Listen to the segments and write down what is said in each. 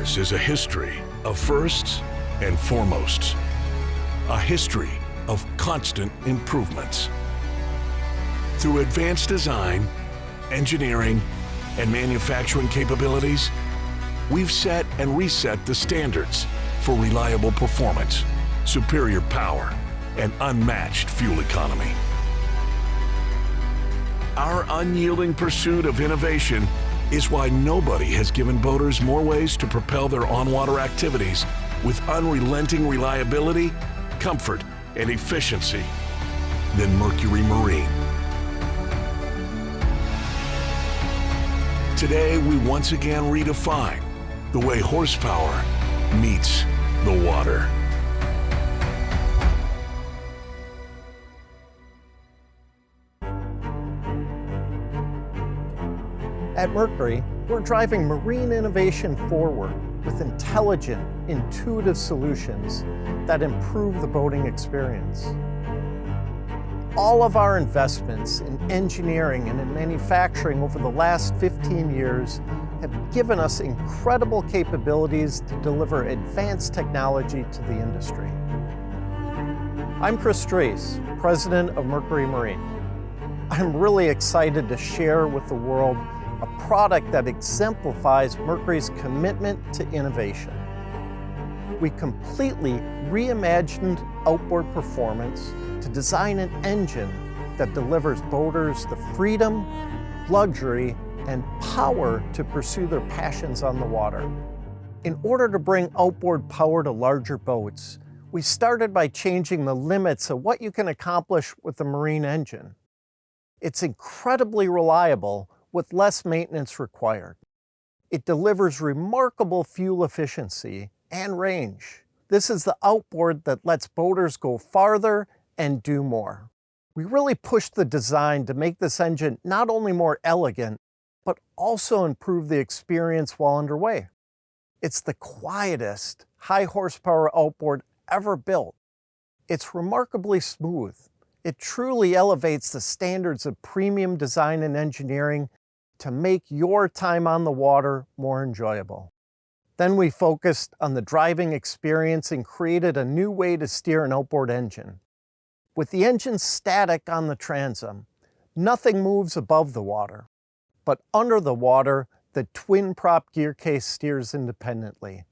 Ours is a history of firsts and foremosts, a history of constant improvements. Through advanced design, engineering, and manufacturing capabilities, we've set and reset the standards for reliable performance, superior power, and unmatched fuel economy. Our unyielding pursuit of innovation is why nobody has given boaters more ways to propel their on-water activities with unrelenting reliability, comfort, and efficiency than Mercury Marine. Today, we once again redefine the way horsepower meets the water. At Mercury, we're driving marine innovation forward with intelligent, intuitive solutions that improve the boating experience. All of our investments in engineering and in manufacturing over the last 15 years have given us incredible capabilities to deliver advanced technology to the industry. I'm Chris Strace, President of Mercury Marine. I'm really excited to share with the world a product that exemplifies Mercury's commitment to innovation. We completely reimagined outboard performance to design an engine that delivers boaters the freedom, luxury, and power to pursue their passions on the water. In order to bring outboard power to larger boats, we started by changing the limits of what you can accomplish with the marine engine. It's incredibly reliable with less maintenance required. It delivers remarkable fuel efficiency and range. This is the outboard that lets boaters go farther and do more. We really pushed the design to make this engine not only more elegant, but also improve the experience while underway. It's the quietest high horsepower outboard ever built. It's remarkably smooth. It truly elevates the standards of premium design and engineering to make your time on the water more enjoyable. Then we focused on the driving experience and created a new way to steer an outboard engine. With the engine static on the transom, nothing moves above the water. But under the water, the twin-prop gear case steers independently.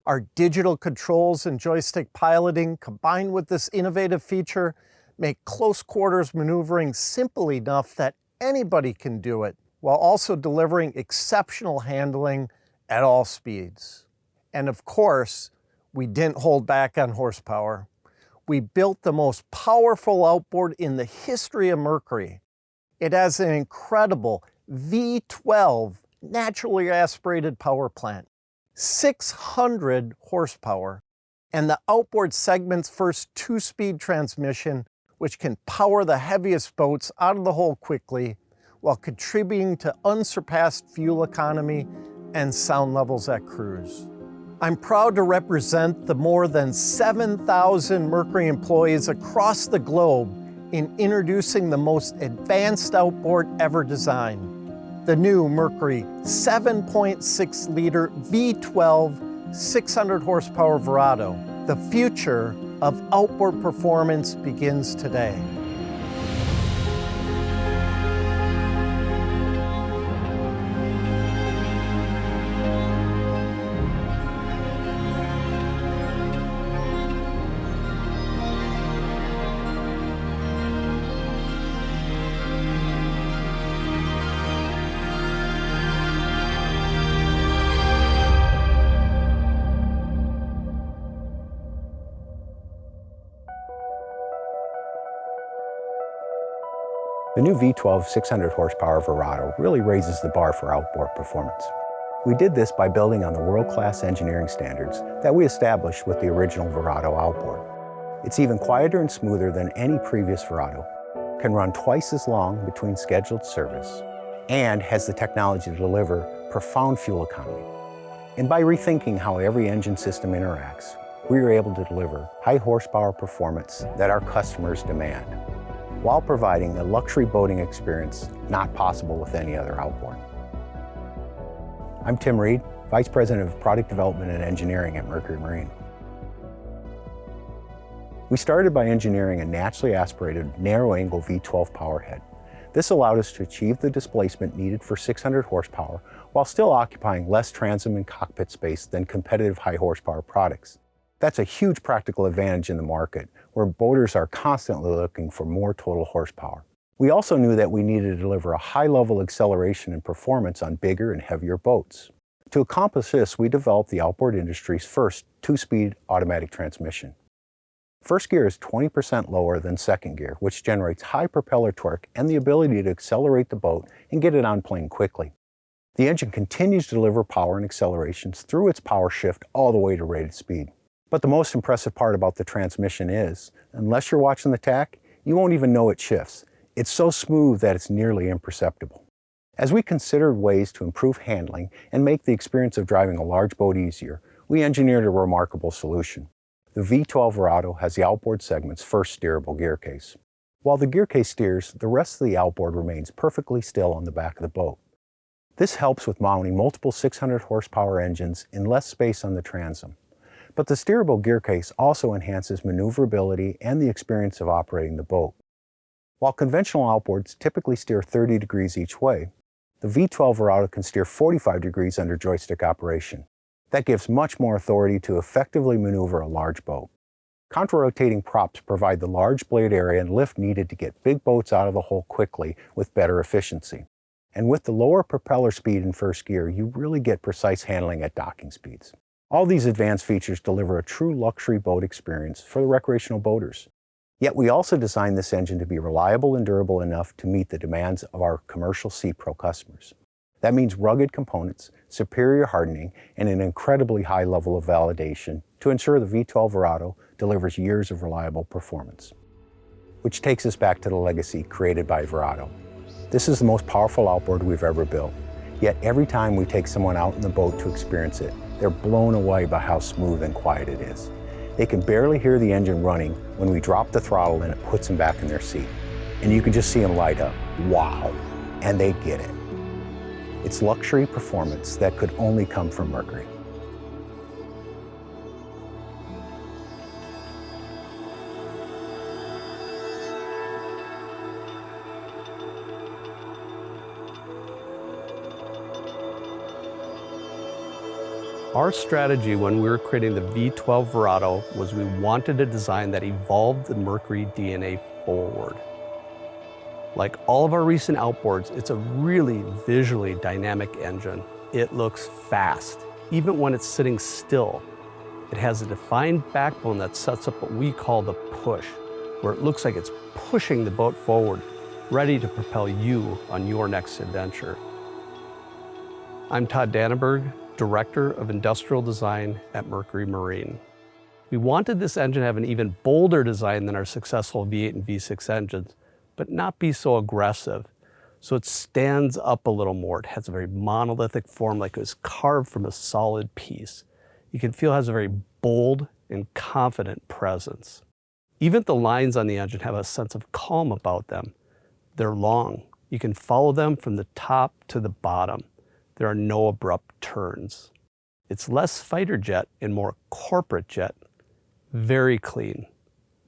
Our digital controls and joystick piloting, combined with this innovative feature, make close quarters maneuvering simple enough that anybody can do it, while also delivering exceptional handling at all speeds. And of course, we didn't hold back on horsepower. We built the most powerful outboard in the history of Mercury. It has an incredible V12 naturally aspirated power plant, 600 horsepower, and the outboard segment's first 2-speed transmission, which can power the heaviest boats out of the hole quickly, while contributing to unsurpassed fuel economy and sound levels at cruise. I'm proud to represent the more than 7,000 Mercury employees across the globe in introducing the most advanced outboard ever designed, the new Mercury 7.6-liter V12 600 horsepower Verado. The future of outboard performance begins today. The new V12 600 horsepower Verado really raises the bar for outboard performance. We did this by building on the world-class engineering standards that we established with the original Verado outboard. It's even quieter and smoother than any previous Verado, can run twice as long between scheduled service, and has the technology to deliver profound fuel economy. And by rethinking how every engine system interacts, we are able to deliver high horsepower performance that our customers demand, while providing a luxury boating experience not possible with any other outboard. I'm Tim Reed, Vice President of Product Development and Engineering at Mercury Marine. We started by engineering a naturally aspirated, narrow-angle V12 powerhead. This allowed us to achieve the displacement needed for 600 horsepower while still occupying less transom and cockpit space than competitive high-horsepower products. That's a huge practical advantage in the market, where boaters are constantly looking for more total horsepower. We also knew that we needed to deliver a high-level acceleration and performance on bigger and heavier boats. To accomplish this, we developed the outboard industry's first two-speed automatic transmission. First gear is 20% lower than second gear, which generates high propeller torque and the ability to accelerate the boat and get it on plane quickly. The engine continues to deliver power and accelerations through its power shift all the way to rated speed. But the most impressive part about the transmission is, unless you're watching the tack, you won't even know it shifts. It's so smooth that it's nearly imperceptible. As we considered ways to improve handling and make the experience of driving a large boat easier, we engineered a remarkable solution. The V12 Verado has the outboard segment's first steerable gear case. While the gear case steers, the rest of the outboard remains perfectly still on the back of the boat. This helps with mounting multiple 600 horsepower engines in less space on the transom. But the steerable gear case also enhances maneuverability and the experience of operating the boat. While conventional outboards typically steer 30 degrees each way, the V12 Verado can steer 45 degrees under joystick operation. That gives much more authority to effectively maneuver a large boat. Counter-rotating props provide the large blade area and lift needed to get big boats out of the hole quickly with better efficiency. And with the lower propeller speed in first gear, you really get precise handling at docking speeds. All these advanced features deliver a true luxury boat experience for the recreational boaters. Yet we also designed this engine to be reliable and durable enough to meet the demands of our commercial Sea Pro customers. That means rugged components, superior hardening, and an incredibly high level of validation to ensure the V12 Verado delivers years of reliable performance. Which takes us back to the legacy created by Verado. This is the most powerful outboard we've ever built. Yet every time we take someone out in the boat to experience it, they're blown away by how smooth and quiet it is. They can barely hear the engine running when we drop the throttle and it puts them back in their seat. And you can just see them light up. Wow! And they get it. It's luxury performance that could only come from Mercury. Our strategy when we were creating the V12 Verado was we wanted a design that evolved the Mercury DNA forward. Like all of our recent outboards, it's a really visually dynamic engine. It looks fast, even when it's sitting still. It has a defined backbone that sets up what we call the push, where it looks like it's pushing the boat forward, ready to propel you on your next adventure. I'm Todd Dannenberg, Director of Industrial Design at Mercury Marine. We wanted this engine to have an even bolder design than our successful V8 and V6 engines, but not be so aggressive. So it stands up a little more. It has a very monolithic form, like it was carved from a solid piece. You can feel it has a very bold and confident presence. Even the lines on the engine have a sense of calm about them. They're long. You can follow them from the top to the bottom. There are no abrupt turns. It's less fighter jet and more corporate jet. Very clean,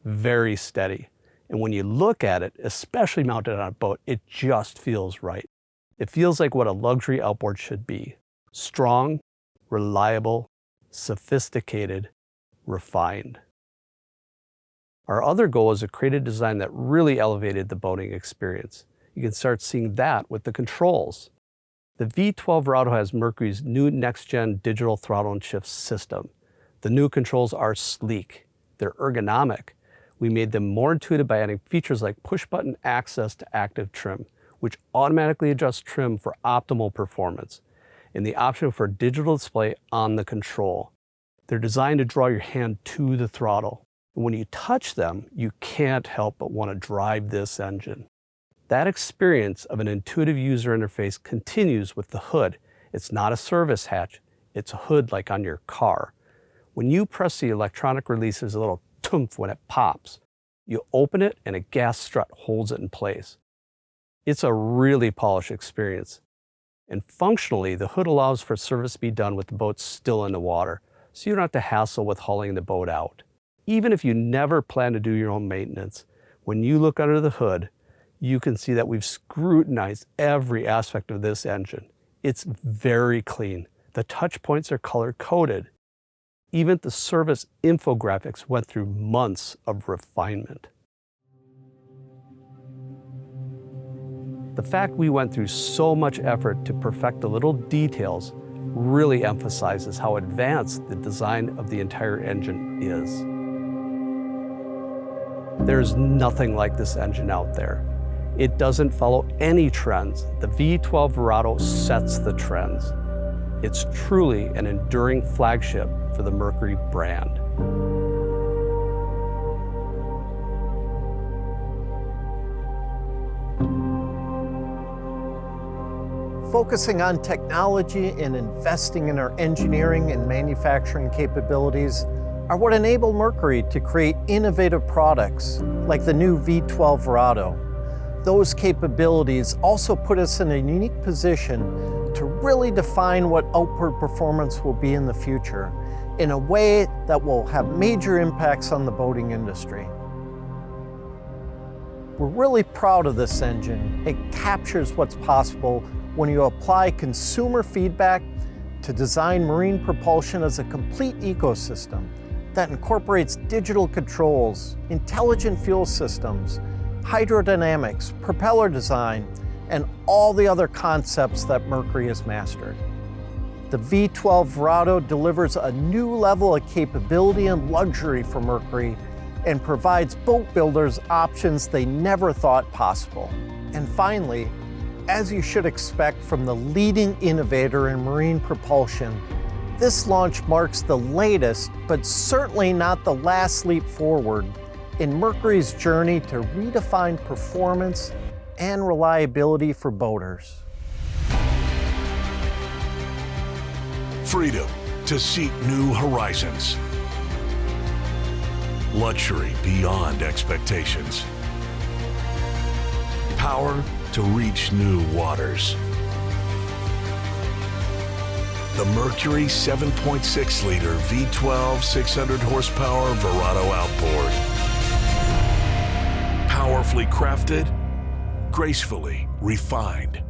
very steady. And when you look at it, especially mounted on a boat, it just feels right. It feels like what a luxury outboard should be. Strong, reliable, sophisticated, refined. Our other goal is to create a design that really elevated the boating experience. You can start seeing that with the controls. The V12 Verado has Mercury's new next-gen digital throttle and shift system. The new controls are sleek. They're ergonomic. We made them more intuitive by adding features like push-button access to active trim, which automatically adjusts trim for optimal performance, and the option for a digital display on the control. They're designed to draw your hand to the throttle. And when you touch them, you can't help but want to drive this engine. That experience of an intuitive user interface continues with the hood. It's not a service hatch. It's a hood like on your car. When you press the electronic release, there's a little toomph when it pops. You open it and a gas strut holds it in place. It's a really polished experience. And functionally, the hood allows for service to be done with the boat still in the water, so you don't have to hassle with hauling the boat out. Even if you never plan to do your own maintenance, when you look under the hood, you can see that we've scrutinized every aspect of this engine. It's very clean. The touch points are color-coded. Even the service infographics went through months of refinement. The fact we went through so much effort to perfect the little details really emphasizes how advanced the design of the entire engine is. There's nothing like this engine out there. It doesn't follow any trends. The V12 Verado sets the trends. It's truly an enduring flagship for the Mercury brand. Focusing on technology and investing in our engineering and manufacturing capabilities are what enable Mercury to create innovative products like the new V12 Verado. Those capabilities also put us in a unique position to really define what outboard performance will be in the future in a way that will have major impacts on the boating industry. We're really proud of this engine. It captures what's possible when you apply consumer feedback to design marine propulsion as a complete ecosystem that incorporates digital controls, intelligent fuel systems, hydrodynamics, propeller design, and all the other concepts that Mercury has mastered. The V12 Verado delivers a new level of capability and luxury for Mercury and provides boat builders options they never thought possible. And finally, as you should expect from the leading innovator in marine propulsion, this launch marks the latest, but certainly not the last leap forward in Mercury's journey to redefine performance and reliability for boaters. Freedom to seek new horizons. Luxury beyond expectations. Power to reach new waters. The Mercury 7.6-liter V12 600 horsepower Verado outboard. Powerfully crafted, gracefully refined.